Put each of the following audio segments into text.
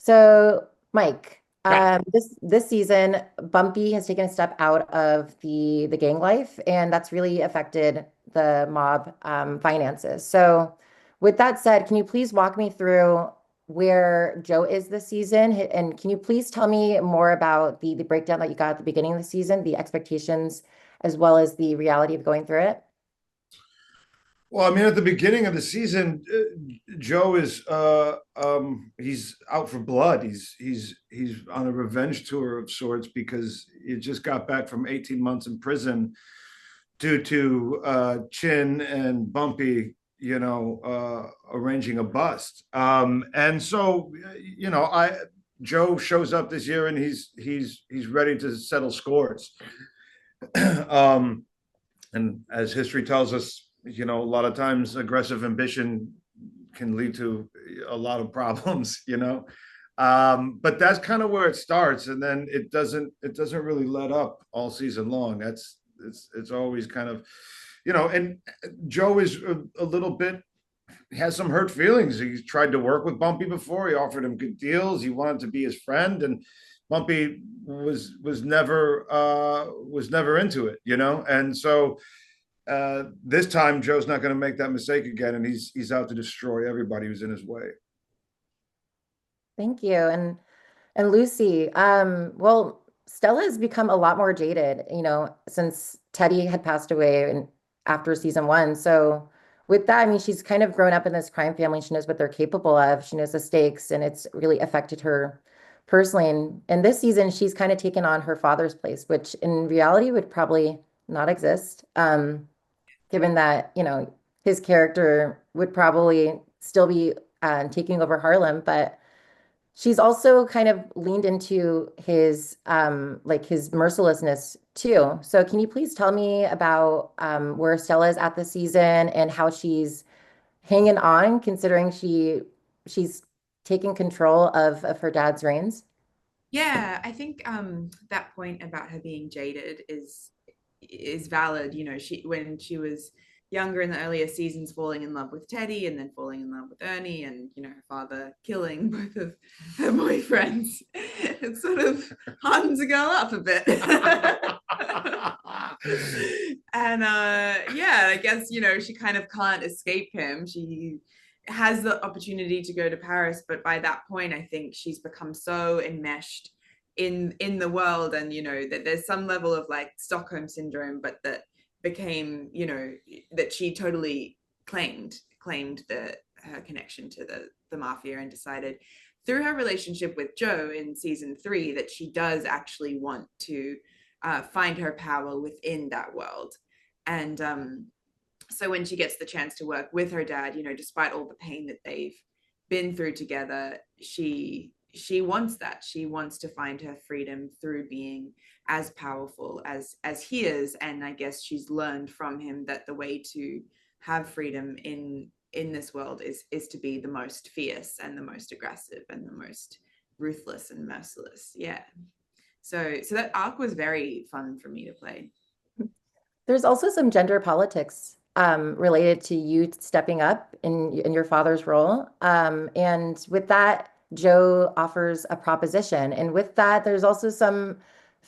So, Mike, Yeah. this season, Bumpy has taken a step out of the gang life, and that's really affected the mob finances. So, with that said, can you please walk me through where Joe is this season? And can you please tell me more about the breakdown that you got at the beginning of the season, the expectations, as well as the reality of going through it? Well, I mean, at the beginning of the season, Joe is he's out for blood. He's on a revenge tour of sorts because he just got back from 18 months in prison due to Chin and Bumpy, arranging a bust. And so, I Joe shows up this year and he's ready to settle scores. um, and as history tells us, a lot of times aggressive ambition can lead to a lot of problems, but that's kind of where it starts, and then it doesn't really let up all season long. It's always kind of, and Joe is a little bit, has some hurt feelings. He's tried to work with Bumpy before. He offered him good deals. He wanted to be his friend, and Bumpy was never into it, and so this time Joe's not going to make that mistake again, and he's out to destroy everybody who's in his way. Thank you. And Lucy, well, Stella has become a lot more jaded, since Teddy had passed away and after season one. So with that, I mean, she's kind of grown up in this crime family. She knows what they're capable of. She knows the stakes, and it's really affected her personally. And this season, she's kind of taken on her father's place, which in reality would probably not exist, given that, his character would probably still be taking over Harlem, but she's also kind of leaned into his like his mercilessness too. So can you please tell me about where Stella is at this season and how she's hanging on considering she's taking control of her dad's reins? Yeah, I think that point about her being jaded is valid. You know, she when she was younger in the earlier seasons, falling in love with Teddy and then falling in love with Ernie, and her father killing both of her boyfriends. It sort of hardens a girl up a bit. And yeah, I guess she kind of can't escape him. She has the opportunity to go to Paris, but by that point, I think she's become so enmeshed in the world, and that there's some level of like Stockholm syndrome, but that became that she totally claimed the her connection to the mafia, and decided through her relationship with Joe in season 3 that she does actually want to find her power within that world. And so when she gets the chance to work with her dad, despite all the pain that they've been through together, she wants that. She wants to find her freedom through being as powerful as he is. And I guess she's learned from him that the way to have freedom in this world is to be the most fierce and the most aggressive and the most ruthless and merciless. Yeah. So that arc was very fun for me to play. There's also some gender politics related to you stepping up in your father's role. And with that, Joe offers a proposition. And with that, there's also some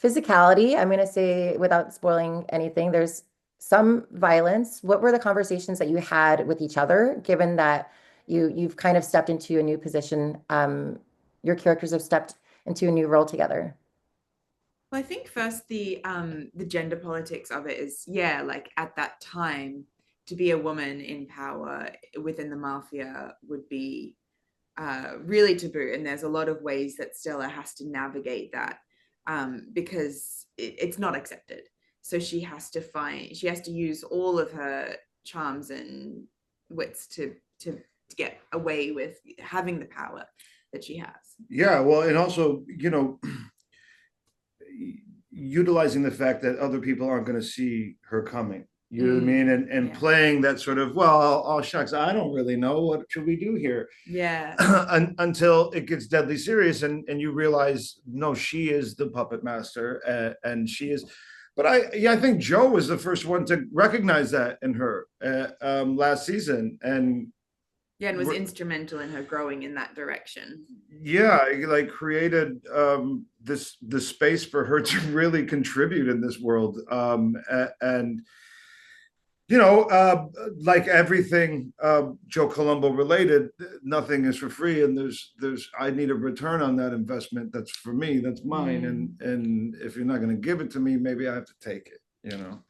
physicality. I'm going to say, without spoiling anything, there's some violence. What were the conversations that you had with each other, given that you've kind of stepped into a new position? Your characters have stepped into a new role together. Well, I think first the gender politics of it is, yeah, like at that time to be a woman in power within the mafia would be really taboo, and there's a lot of ways that Stella has to navigate that because it's not accepted. So she has to use all of her charms and wits to get away with having the power that she has. Yeah, well, and also, utilizing the fact that other people aren't going to see her coming. You know what I mean? And Yeah. playing that sort of, well, oh shucks, I don't really know, what should we do here? Yeah. Until it gets deadly serious, and you realize, no, she is the puppet master, and she is. But I think Joe was the first one to recognize that in her last season, and Yeah, and was instrumental in her growing in that direction. Yeah, like created the space for her to really contribute in this world. And you know, like everything Joe Colombo related, nothing is for free, and there's I need a return on that investment. That's for me, that's mine, and if you're not going to give it to me, maybe I have to take it. You know.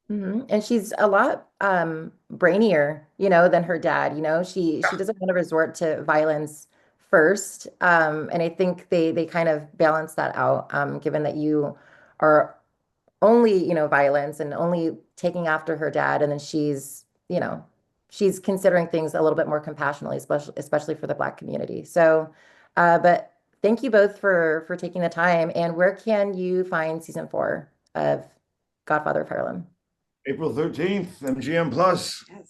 And she's a lot brainier, you know, than her dad. You know, she doesn't want to resort to violence first. And I think they kind of balance that out, given that you are only, you know, violence and only taking after her dad, and then she's, you know, she's considering things a little bit more compassionately, especially for the Black community. So, but thank you both for taking the time. And where can you find season 4 of Godfather of Harlem? April 13th, MGM Plus. Yes.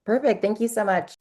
Perfect. Thank you so much.